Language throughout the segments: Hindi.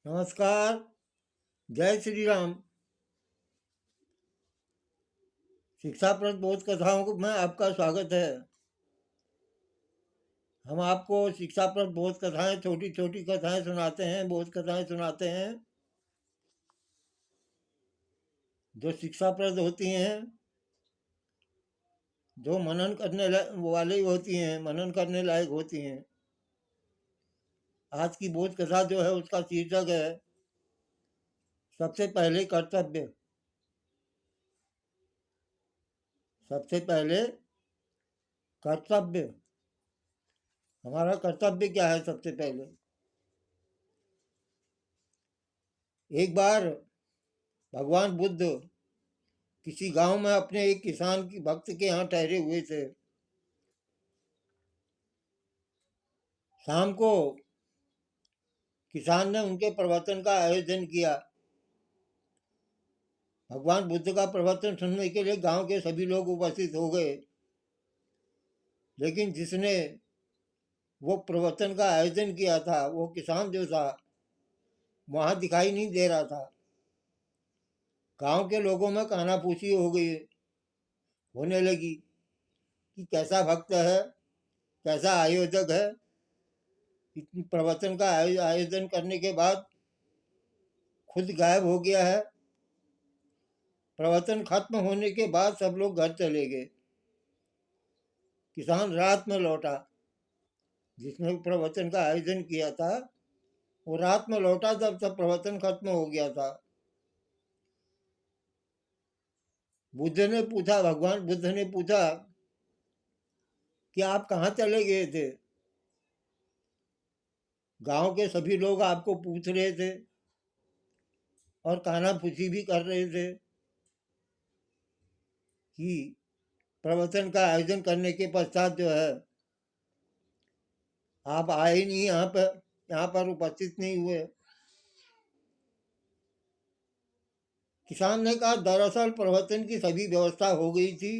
नमस्कार। जय श्री राम। शिक्षाप्रद बोध कथाओं में आपका स्वागत है। हम आपको शिक्षाप्रद बोध कथाएं, छोटी छोटी कथाएं सुनाते हैं, बोध कथाएं सुनाते हैं जो शिक्षाप्रद होती हैं, जो मनन करने वाली होती हैं, मनन करने लायक होती हैं। आज की बोध कथा जो है उसका शीर्षक है सबसे पहले कर्तव्य। सबसे पहले कर्तव्य। हमारा कर्तव्य क्या है? सबसे पहले एक बार भगवान बुद्ध किसी गांव में अपने एक किसान की भक्त के यहाँ ठहरे हुए थे। शाम को किसान ने उनके प्रवचन का आयोजन किया। भगवान बुद्ध का प्रवचन सुनने के लिए गांव के सभी लोग उपस्थित हो गए, लेकिन जिसने वो प्रवचन का आयोजन किया था वो किसान जो था वहां दिखाई नहीं दे रहा था। गांव के लोगों में कानाफूसी होने लगी कि कैसा भक्त है, कैसा आयोजक है, इतनी प्रवचन का आयोजन करने के बाद खुद गायब हो गया है। प्रवचन खत्म होने के बाद सब लोग घर चले गए। किसान रात में लौटा। जिसने प्रवचन का आयोजन किया था वो रात में लौटा जब सब प्रवचन खत्म हो गया था। भगवान बुद्ध ने पूछा कि आप कहाँ चले गए थे? गांव के सभी लोग आपको पूछ रहे थे और कानाफूसी भी कर रहे थे कि प्रवचन का आयोजन करने के पश्चात जो है आप आए नहीं, यहाँ पर उपस्थित नहीं हुए। किसान ने कहा दरअसल प्रवचन की सभी व्यवस्था हो गई थी,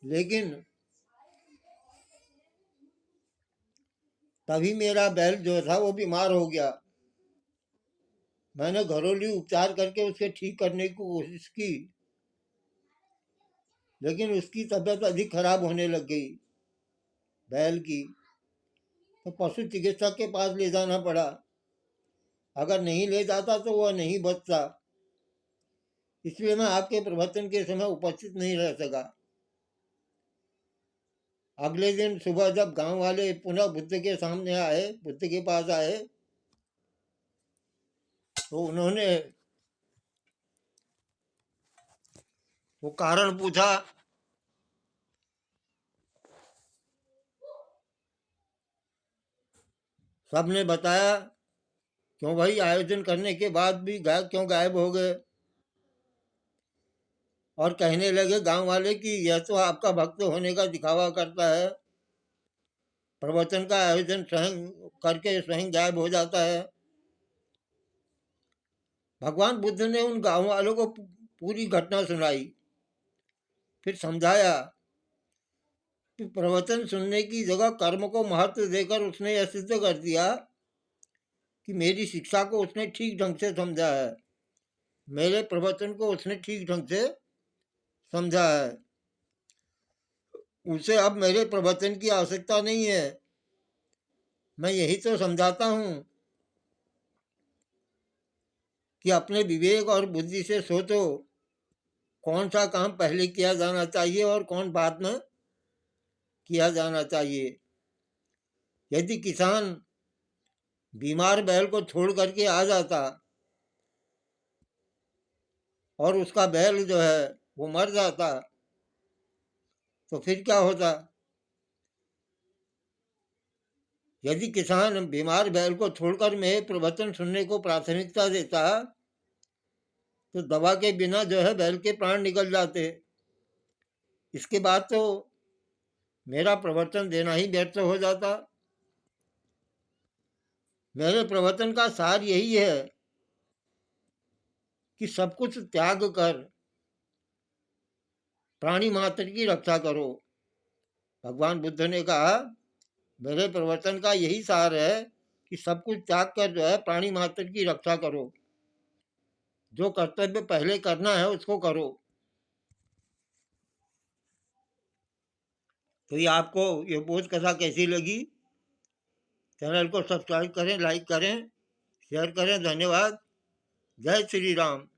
लेकिन तभी मेरा बैल जो था वो बीमार हो गया। मैंने घरेलू उपचार करके उसे ठीक करने की कोशिश की, लेकिन उसकी तबीयत अधिक खराब होने लग गई बैल की। तो पशु चिकित्सक के पास ले जाना पड़ा। अगर नहीं ले जाता तो वह नहीं बचता, इसलिए मैं आपके प्रवचन के समय उपस्थित नहीं रह सका। अगले दिन सुबह जब गांव वाले पुनः बुद्ध के पास आए तो उन्होंने वो कारण पूछा। सबने बताया क्यों भाई, आयोजन करने के बाद भी क्यों गायब हो गए? और कहने लगे गांव वाले कि यह तो आपका भक्त होने का दिखावा करता है, प्रवचन का आयोजन स्वयं करके स्वयं गायब हो जाता है। भगवान बुद्ध ने उन गांव वालों को पूरी घटना सुनाई, फिर समझाया कि प्रवचन सुनने की जगह कर्म को महत्व देकर उसने यह सिद्ध कर दिया कि मेरी शिक्षा को उसने ठीक ढंग से समझा है, मेरे प्रवचन को उसने ठीक ढंग से समझा है। उसे अब मेरे प्रवचन की आवश्यकता नहीं है। मैं यही तो समझाता हूँ कि अपने विवेक और बुद्धि से सोचो कौन सा काम पहले किया जाना चाहिए और कौन बाद में किया जाना चाहिए। यदि किसान बीमार बैल को छोड़ करके आ जाता और उसका बैल जो है वो मर जाता तो फिर क्या होता? यदि किसान बीमार बैल को छोड़कर मेरे प्रवचन सुनने को प्राथमिकता देता तो दवा के बिना जो है बैल के प्राण निकल जाते। इसके बाद तो मेरा प्रवचन देना ही व्यर्थ हो जाता। मेरे प्रवचन का सार यही है कि सब कुछ त्याग कर प्राणी मात्र की रक्षा करो। भगवान बुद्ध ने कहा मेरे प्रवचन का यही सार है कि सब कुछ त्याग कर जो है प्राणी मात्र की रक्षा करो। जो कर्तव्य पहले करना है उसको करो। तो ये आपको ये बोध कथा कैसी लगी? चैनल को सब्सक्राइब करें, लाइक करें, शेयर करें। धन्यवाद। जय श्री राम।